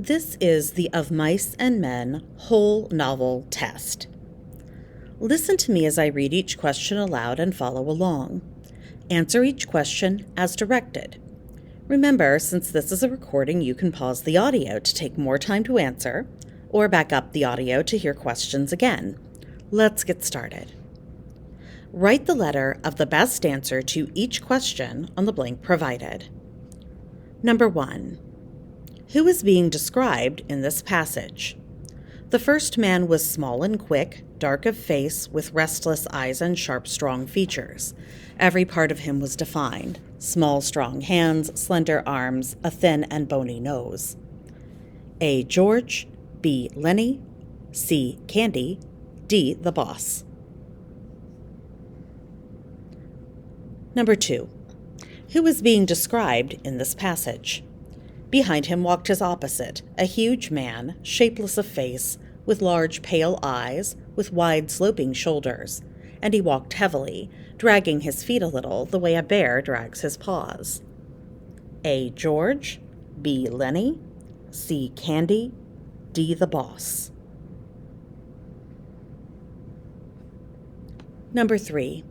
This is the Of Mice and Men whole novel test. Listen to me as I read each question aloud and follow along. Answer each question as directed. Remember, since this is a recording, you can pause the audio to take more time to answer, or back up the audio to hear questions again. Let's get started. Write the letter of the best answer to each question on the blank provided. Number 1. Who is being described in this passage? The first man was small and quick, dark of face, with restless eyes and sharp, strong features. Every part of him was defined: small, strong hands, slender arms, a thin and bony nose. A. George, B. Lenny, C. Candy, D. the boss. Number 2. Who is being described in this passage? Behind him walked his opposite, a huge man, shapeless of face, with large pale eyes, with wide sloping shoulders, and he walked heavily, dragging his feet a little the way a bear drags his paws. A. George, B. Lenny, C. Candy, D. the boss. Number 3.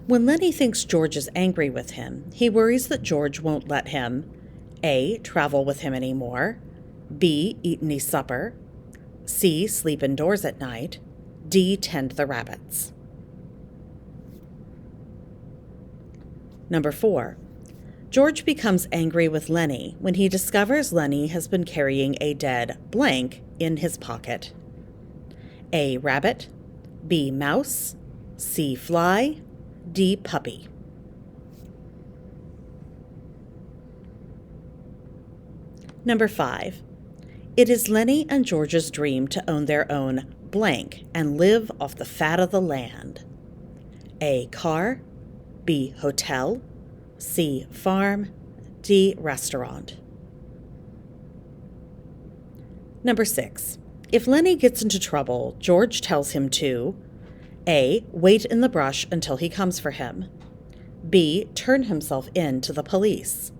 When Lenny thinks George is angry with him, he worries that George won't let him A. travel with him anymore, B. eat any supper, C. sleep indoors at night, D. tend the rabbits. Number 4. George becomes angry with Lenny when he discovers Lenny has been carrying a dead blank in his pocket. A. rabbit, B. mouse, C. fly, D. puppy. Number 5. It is Lenny and George's dream to own their own blank and live off the fat of the land. A. car, B. hotel, C. farm, D. restaurant. Number 6. If Lenny gets into trouble, George tells him to A. wait in the brush until he comes for him, B. turn himself in to the police,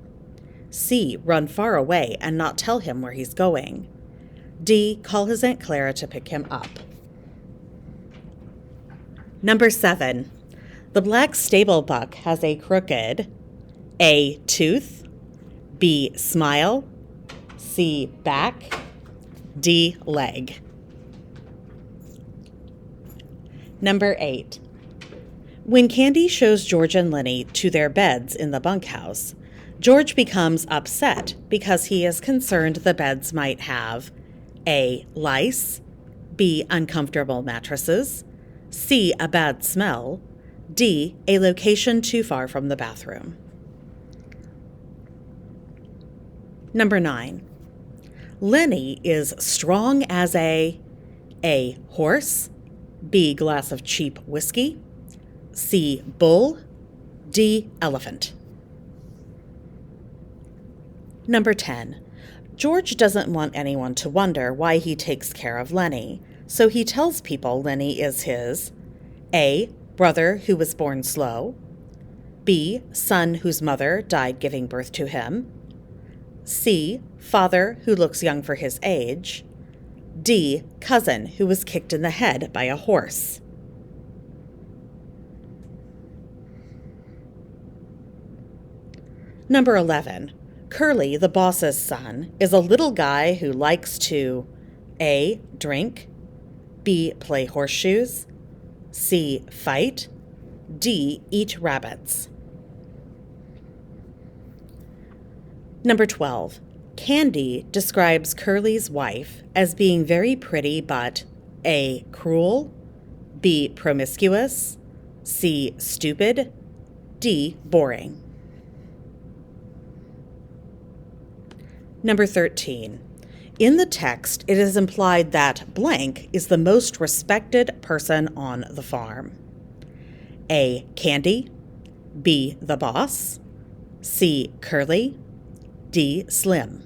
C. run far away and not tell him where he's going, D. call his Aunt Clara to pick him up. Number 7. The black stable buck has a crooked A. tooth, B. smile, C. back, D. leg. Number 8. When Candy shows George and Lenny to their beds in the bunkhouse, George becomes upset because he is concerned the beds might have A. lice, B. uncomfortable mattresses, C. a bad smell, D. a location too far from the bathroom. Number 9. Lenny is strong as A. horse, B. glass of cheap whiskey, C. bull, D. elephant. Number 10. George doesn't want anyone to wonder why he takes care of Lenny, so he tells people Lenny is his A. brother who was born slow, B. son whose mother died giving birth to him, C. father who looks young for his age, D. cousin who was kicked in the head by a horse. Number 11. Curly, the boss's son, is a little guy who likes to A. drink, B. play horseshoes, C. fight, D. eat rabbits. Number 12. Candy describes Curly's wife as being very pretty but A. cruel, B. promiscuous, C. stupid, D. boring. Number 13. In the text, it is implied that blank is the most respected person on the farm. A. Candy, B. the boss, C. Curly, D. Slim.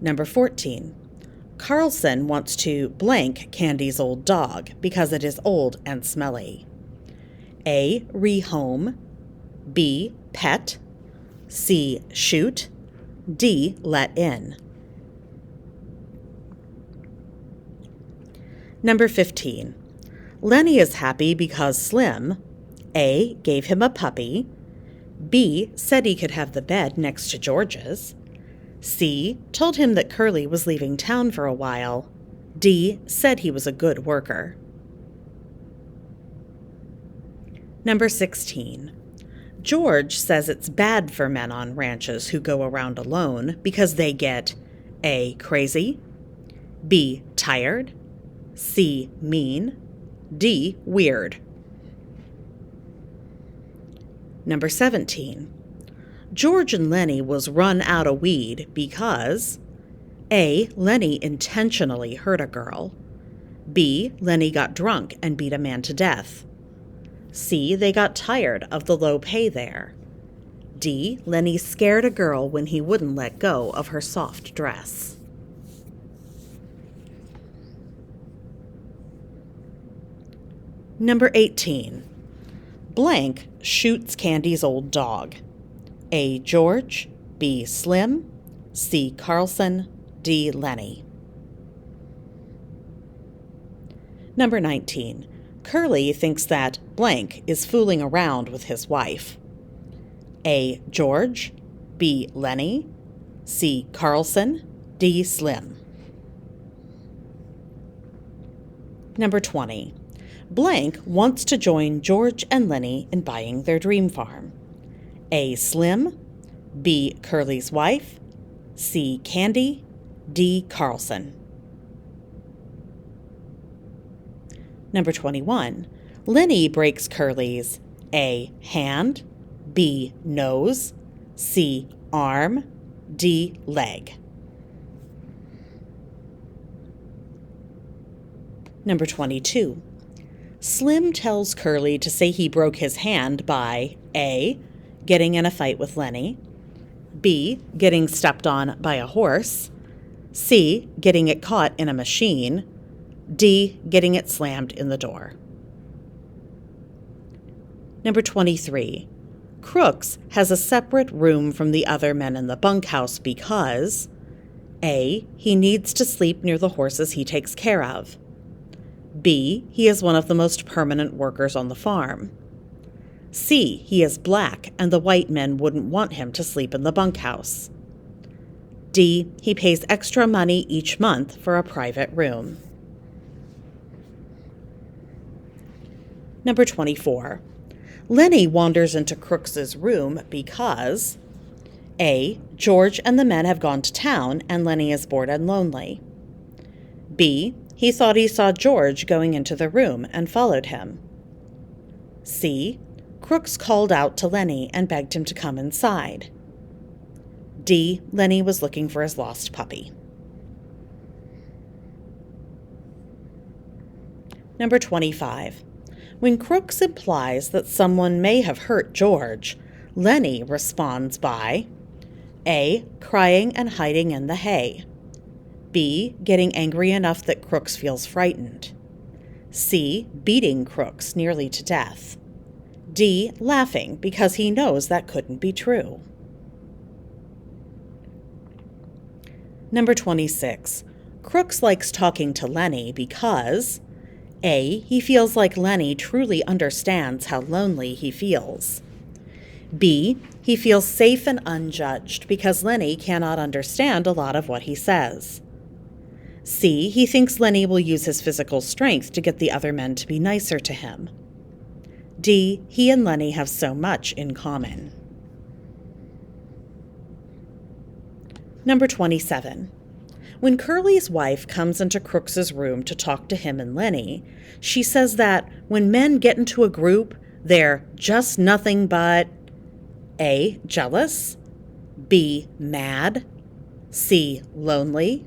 Number 14. Carlson wants to blank Candy's old dog because it is old and smelly. A. Rehome, B. Pet, C. Shoot, D. Let in. Number 15. Lenny is happy because Slim A. gave him a puppy, B. said he could have the bed next to George's, C. told him that Curly was leaving town for a while, D. said he was a good worker. Number 16. George says it's bad for men on ranches who go around alone because they get A. crazy, B. tired, C. mean, D. weird. Number 17. George and Lenny was run out of weed because A. Lenny intentionally hurt a girl, B. Lenny got drunk and beat a man to death, C. They got tired of the low pay there, D. Lenny scared a girl when he wouldn't let go of her soft dress. Number 18. Blank shoots Candy's old dog. A. George, B. Slim, C. Carlson, D. Lenny. Number 19. Curly thinks that blank is fooling around with his wife. A. George, B. Lenny, C. Carlson, D. Slim. Number 20. Blank wants to join George and Lenny in buying their dream farm. A. Slim, B. Curly's wife, C. Candy, D. Carlson. Number 21. Lenny breaks Curly's A. hand, B. nose, C. arm, D. leg. Number 22. Slim tells Curly to say he broke his hand by A. getting in a fight with Lenny, B. getting stepped on by a horse, C. getting it caught in a machine, D. getting it slammed in the door. Number 23. Crooks has a separate room from the other men in the bunkhouse because A. he needs to sleep near the horses he takes care of, B. he is one of the most permanent workers on the farm, C. he is black and the white men wouldn't want him to sleep in the bunkhouse, D. he pays extra money each month for a private room. Number 24. Lenny wanders into Crooks's room because A. George and the men have gone to town and Lenny is bored and lonely, B. he thought he saw George going into the room and followed him, C. Crooks called out to Lenny and begged him to come inside, D. Lenny was looking for his lost puppy. Number 25. When Crooks implies that someone may have hurt George, Lenny responds by A. crying and hiding in the hay, B. getting angry enough that Crooks feels frightened, C. beating Crooks nearly to death, D. laughing because he knows that couldn't be true. Number 26. Crooks likes talking to Lenny because A. he feels like Lenny truly understands how lonely he feels, B. he feels safe and unjudged because Lenny cannot understand a lot of what he says, C. he thinks Lenny will use his physical strength to get the other men to be nicer to him, D. he and Lenny have so much in common. Number 27. When Curly's wife comes into Crooks's room to talk to him and Lenny, she says that when men get into a group, they're just nothing but A. jealous, B. mad, C. lonely,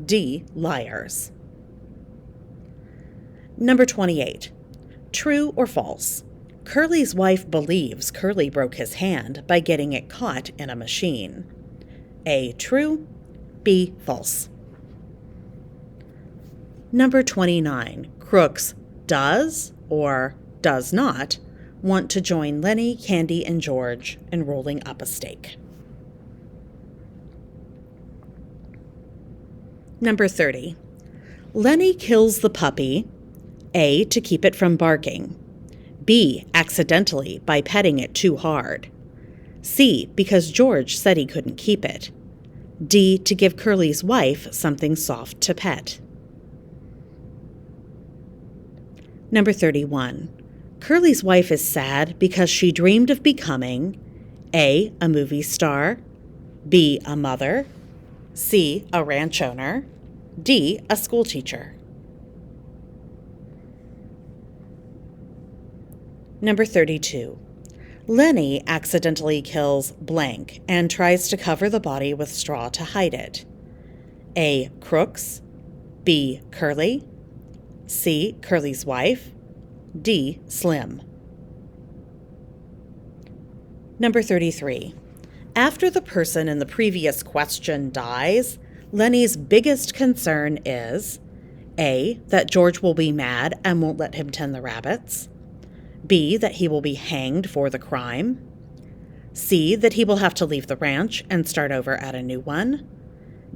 D. liars. Number 28. True or false? Curly's wife believes Curly broke his hand by getting it caught in a machine. A. true, B. false. Number 29. Crooks does or does not want to join Lenny, Candy, and George in rolling up a steak. Number 30. Lenny kills the puppy, A, to keep it from barking, B, accidentally by petting it too hard, C, because George said he couldn't keep it, D, to give Curly's wife something soft to pet. Number 31. Curly's wife is sad because she dreamed of becoming A, a movie star, B, a mother, C, a ranch owner, D, a school teacher. Number 32. Lenny accidentally kills blank and tries to cover the body with straw to hide it. A, Crooks, B, Curly, C, Curly's wife, D, Slim. Number 33. After the person in the previous question dies, Lenny's biggest concern is A, that George will be mad and won't let him tend the rabbits, B, that he will be hanged for the crime, C, that he will have to leave the ranch and start over at a new one,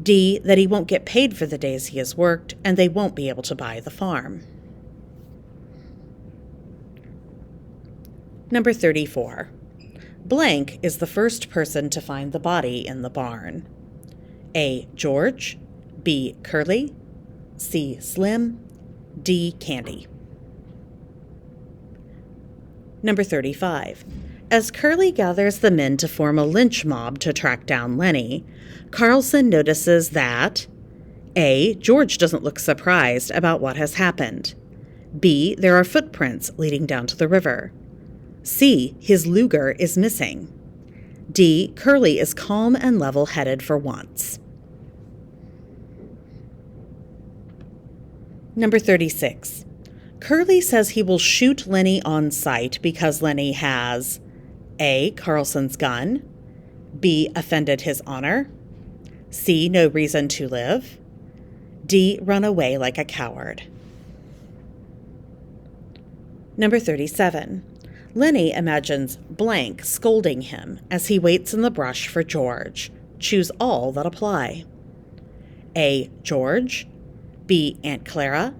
D, that he won't get paid for the days he has worked and they won't be able to buy the farm. Number 34. Blank is the first person to find the body in the barn. A, George, B, Curly, C, Slim, D, Candy. Number 35. As Curly gathers the men to form a lynch mob to track down Lenny, Carlson notices that A, George doesn't look surprised about what has happened. B, there are footprints leading down to the river. C, his Luger is missing. D, Curly is calm and level-headed for once. Number 36. Curly says he will shoot Lenny on sight because Lenny has A, Carlson's gun, B, offended his honor, C, no reason to live, D, run away like a coward. Number 37. Lenny imagines blank scolding him as he waits in the brush for George. Choose all that apply. A, George, B, Aunt Clara,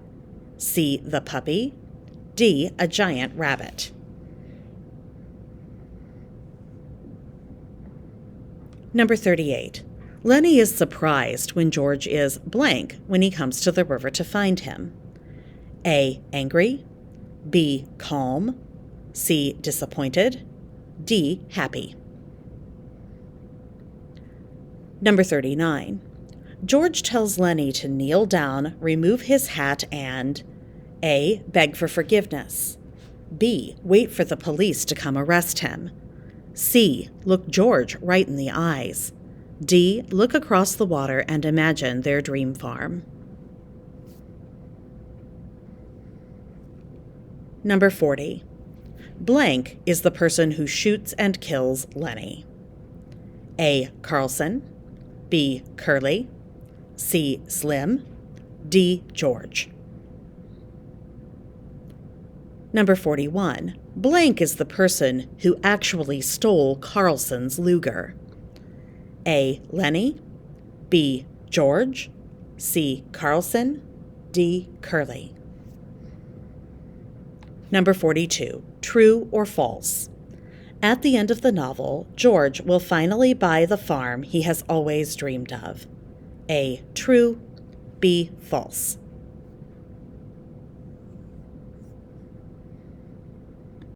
C, the puppy, D, a giant rabbit. Number 38. Lenny is surprised when George is blank when he comes to the river to find him. A, angry, B, calm, C, disappointed, D, happy. Number 39. George tells Lenny to kneel down, remove his hat, and A, beg for forgiveness, B, wait for the police to come arrest him, C, look George right in the eyes, D, look across the water and imagine their dream farm. Number 40. Blank is the person who shoots and kills Lenny. A, Carlson, B, Curly, C, Slim, D, George. Number 41. Blank is the person who actually stole Carlson's Luger. A, Lenny, B, George, C, Carlson, D, Curly. Number 42. True or false? At the end of the novel, George will finally buy the farm he has always dreamed of. A, true, B, false.